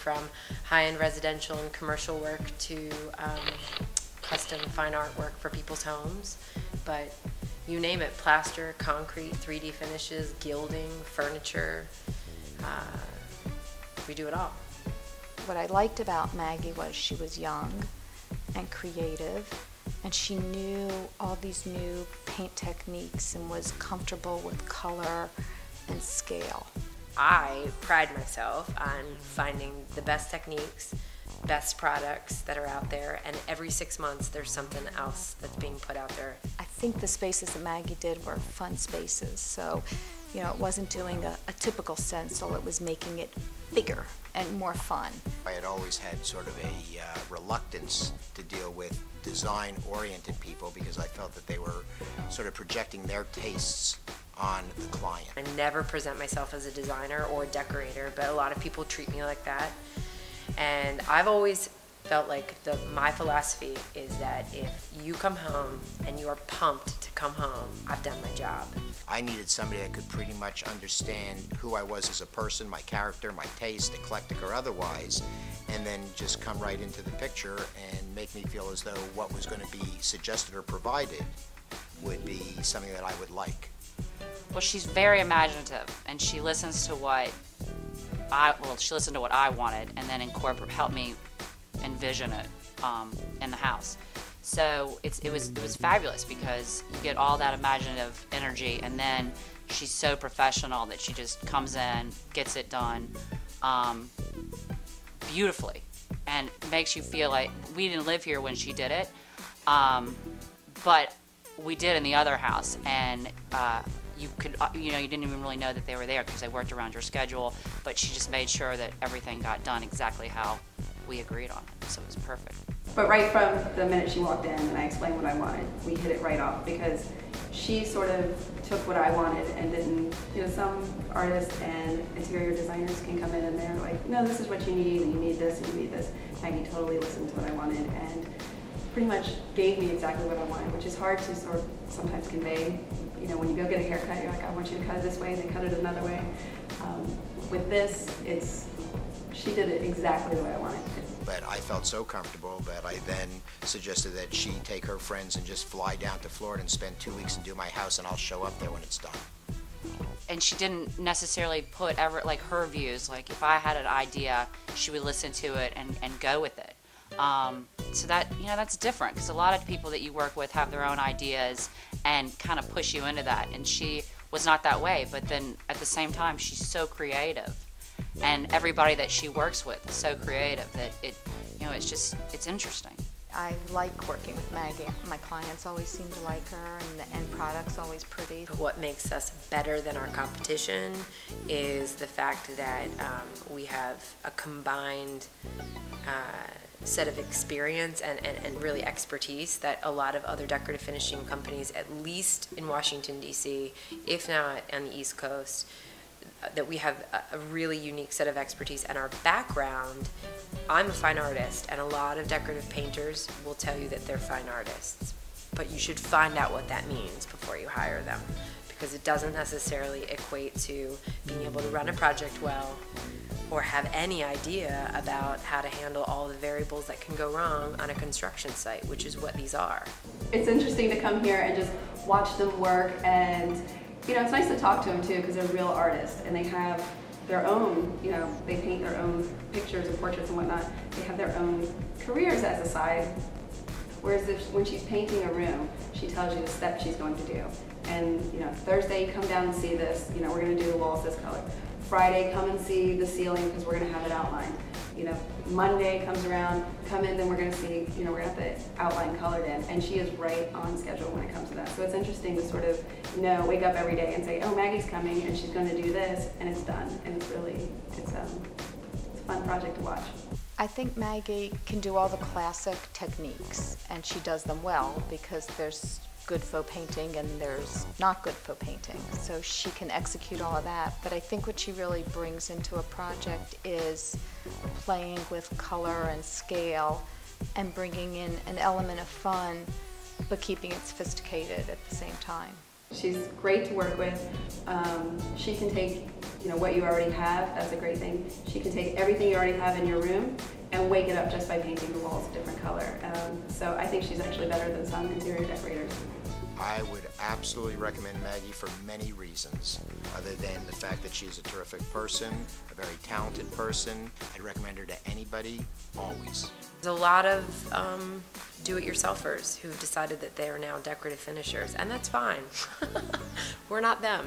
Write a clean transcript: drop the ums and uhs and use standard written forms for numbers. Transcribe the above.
from high-end residential and commercial work to custom fine art work for people's homes. But you name it, plaster, concrete, 3D finishes, gilding, furniture, we do it all. What I liked about Maggie was she was young and creative, and she knew all these new paint techniques and was comfortable with color and scale. I pride myself on finding the best techniques, best products that are out there, and every 6 months there's something else that's being put out there. I think the spaces that Maggie did were fun spaces, so you know, it wasn't doing a typical stencil, it was making it bigger and more fun. I had always had sort of a reluctance to deal with design-oriented people because I felt that they were sort of projecting their tastes on the client. I never present myself as a designer or a decorator, but a lot of people treat me like that. And I've always felt like my philosophy is that if you come home and you are pumped to come home, I've done my job. I needed somebody that could pretty much understand who I was as a person, my character, my taste, eclectic or otherwise, and then just come right into the picture and make me feel as though what was going to be suggested or provided would be something that I would like. Well, she's very imaginative, and she listens to what she listened to what I wanted, and then help me envision it in the house. So it was fabulous because you get all that imaginative energy, and then she's so professional that she just comes in, gets it done beautifully, and makes you feel like we didn't live here when she did it, but we did in the other house, and you didn't even really know that they were there because they worked around your schedule, but she just made sure that everything got done exactly how we agreed on it, so it was perfect. But right from the minute she walked in and I explained what I wanted, we hit it right off because she sort of took what I wanted and didn't, some artists and interior designers can come in and they're like, no, this is what you need, and you need this, and you need this. Maggie totally listened to what I wanted and pretty much gave me exactly what I wanted, which is hard to sort of sometimes convey. When you go get a haircut, you're like, I want you to cut it this way, and they cut it another way. With this, she did it exactly the way I wanted. But I felt so comfortable that I then suggested that she take her friends and just fly down to Florida and spend 2 weeks and do my house, and I'll show up there when it's done. And she didn't necessarily put her views. Like if I had an idea, she would listen to it and go with it. So that's different because a lot of people that you work with have their own ideas and kind of push you into that. And she was not that way, but then at the same time, she's so creative. And everybody that she works with is so creative that it's interesting. I like working with Maggie. My clients always seem to like her, and the end product's always pretty. What makes us better than our competition is the fact that we have a combined set of experience and really expertise that a lot of other decorative finishing companies, at least in Washington, D.C., if not on the East Coast, that we have a really unique set of expertise. And our background, I'm a fine artist, and a lot of decorative painters will tell you that they're fine artists. But you should find out what that means before you hire them, because it doesn't necessarily equate to being able to run a project well or have any idea about how to handle all the variables that can go wrong on a construction site, which is what these are. It's interesting to come here and just watch them work, and it's nice to talk to them too because they're real artists and they have their own, they paint their own pictures and portraits and whatnot. They have their own careers as a side. Whereas when she's painting a room, she tells you the steps she's going to do. And Thursday, come down and see this. We're going to do the walls this color. Friday, come and see the ceiling because we're going to have it outlined. Monday comes around, come in, then we're going to see, we're going to have the outline colored in. And she is right on schedule when it comes to that. So it's interesting to sort of wake up every day and say, oh, Maggie's coming and she's going to do this, and it's done. And it's a fun project to watch. I think Maggie can do all the classic techniques, and she does them well because there's good faux painting and there's not good faux painting. So she can execute all of that. But I think what she really brings into a project is playing with color and scale and bringing in an element of fun, but keeping it sophisticated at the same time. She's great to work with. She can take, what you already have. That's a great thing. She can take everything you already have in your room and wake it up just by painting the walls a different color. So I think she's actually better than some interior decorators. I would absolutely recommend Maggie for many reasons, other than the fact that she's a terrific person, a very talented person. I'd recommend her to anybody, always. There's a lot of do-it-yourselfers who've decided that they are now decorative finishers, and that's fine. We're not them.